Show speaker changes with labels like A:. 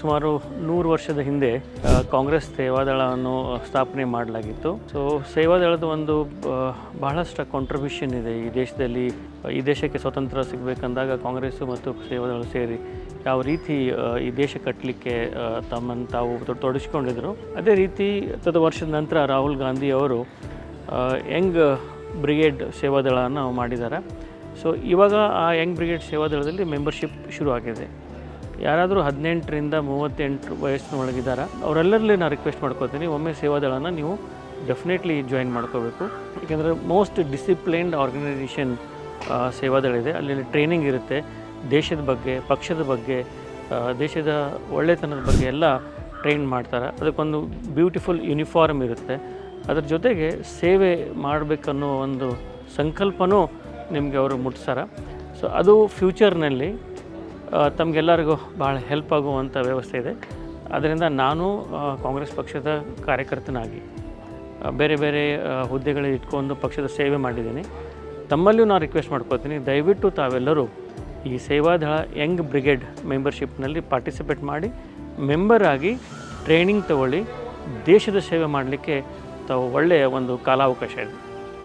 A: ಸುಮಾರು 100 ವರ್ಷದ ಹಿಂದೆ ಕಾಂಗ್ರೆಸ್ ಸೇವಾದಳವನ್ನು ಸ್ಥಾಪನೆ ಮಾಡಲಾಗಿತ್ತು. ಸೊ ಸೇವಾದಳದ ಒಂದು ಬಹಳಷ್ಟು ಕಾಂಟ್ರಿಬ್ಯೂಷನ್ ಇದೆ ಈ ದೇಶದಲ್ಲಿ. ಈ ದೇಶಕ್ಕೆ ಸ್ವತಂತ್ರ ಸಿಗಬೇಕಂದಾಗ ಕಾಂಗ್ರೆಸ್ಸು ಮತ್ತು ಸೇವಾದಳ ಸೇರಿ ಯಾವ ರೀತಿ ಈ ದೇಶ ಕಟ್ಟಲಿಕ್ಕೆ ತಮ್ಮನ್ನು ತಾವು ತೊಡಗಿಸ್ಕೊಂಡಿದ್ರು. ಅದೇ ರೀತಿ ವರ್ಷದ ನಂತರ ರಾಹುಲ್ ಗಾಂಧಿ ಅವರು ಯಂಗ್ ಬ್ರಿಗೇಡ್ ಸೇವಾದಳವನ್ನು ಮಾಡಿದ್ದಾರೆ. ಸೊ ಇವಾಗ ಆ ಯಂಗ್ ಬ್ರಿಗೇಡ್ ಸೇವಾದಳದಲ್ಲಿ ಮೆಂಬರ್ಶಿಪ್ ಶುರು ಆಗಿದೆ. ಯಾರಾದರೂ 18ರಿಂದ 38 ವಯಸ್ಸಿನೊಳಗಿದ್ದಾರೆ ಅವರೆಲ್ಲರಲ್ಲಿ ನಾನು ರಿಕ್ವೆಸ್ಟ್ ಮಾಡ್ಕೋತೀನಿ, ಒಮ್ಮೆ ಸೇವಾದಳನ ನೀವು ಡೆಫಿನೆಟ್ಲಿ ಜಾಯಿನ್ ಮಾಡ್ಕೋಬೇಕು. ಏಕೆಂದರೆ ಮೋಸ್ಟ್ ಡಿಸಿಪ್ಲಿನ್ಡ್ ಆರ್ಗನೈಸೇಷನ್ ಸೇವಾದಳ ಇದೆ. ಅಲ್ಲಿ ಟ್ರೈನಿಂಗ್ ಇರುತ್ತೆ, ದೇಶದ ಬಗ್ಗೆ, ಪಕ್ಷದ ಬಗ್ಗೆ, ದೇಶದ ಒಳ್ಳೆತನದ ಬಗ್ಗೆ ಎಲ್ಲ ಟ್ರೈನ್ ಮಾಡ್ತಾರೆ. ಅದಕ್ಕೊಂದು ಬ್ಯೂಟಿಫುಲ್ ಯೂನಿಫಾರ್ಮ್ ಇರುತ್ತೆ. ಅದರ ಜೊತೆಗೆ ಸೇವೆ ಮಾಡಬೇಕನ್ನೋ ಒಂದು ಸಂಕಲ್ಪನೂ ನಿಮಗೆ ಅವರು ಮುಟ್ಟಿಸ್ತಾರೆ. ಸೊ ಅದು ಫ್ಯೂಚರ್ನಲ್ಲಿ ತಮಗೆಲ್ಲರಿಗೂ ಭಾಳ ಹೆಲ್ಪ್ ಆಗುವಂಥ ವ್ಯವಸ್ಥೆ ಇದೆ. ಅದರಿಂದ ನಾನು ಕಾಂಗ್ರೆಸ್ ಪಕ್ಷದ ಕಾರ್ಯಕರ್ತನಾಗಿ ಬೇರೆ ಬೇರೆ ಹುದ್ದೆಗಳಿಗೆ ಇಟ್ಕೊಂಡು ಪಕ್ಷದ ಸೇವೆ ಮಾಡಿದ್ದೀನಿ. ತಮ್ಮಲ್ಲಿಯೂ ನಾನು ರಿಕ್ವೆಸ್ಟ್ ಮಾಡ್ಕೋತೀನಿ, ದಯವಿಟ್ಟು ತಾವೆಲ್ಲರೂ ಈ ಸೇವಾದಳ ಯಂಗ್ ಬ್ರಿಗೇಡ್ ಮೆಂಬರ್ಶಿಪ್ನಲ್ಲಿ ಪಾರ್ಟಿಸಿಪೇಟ್ ಮಾಡಿ, ಮೆಂಬರ್ ಆಗಿ ಟ್ರೈನಿಂಗ್ ತಗೊಳ್ಳಿ. ದೇಶದ ಸೇವೆ ಮಾಡಲಿಕ್ಕೆ ತಾವು ಒಳ್ಳೆಯ ಒಂದು ಕಾಲಾವಕಾಶ ಇದೆ.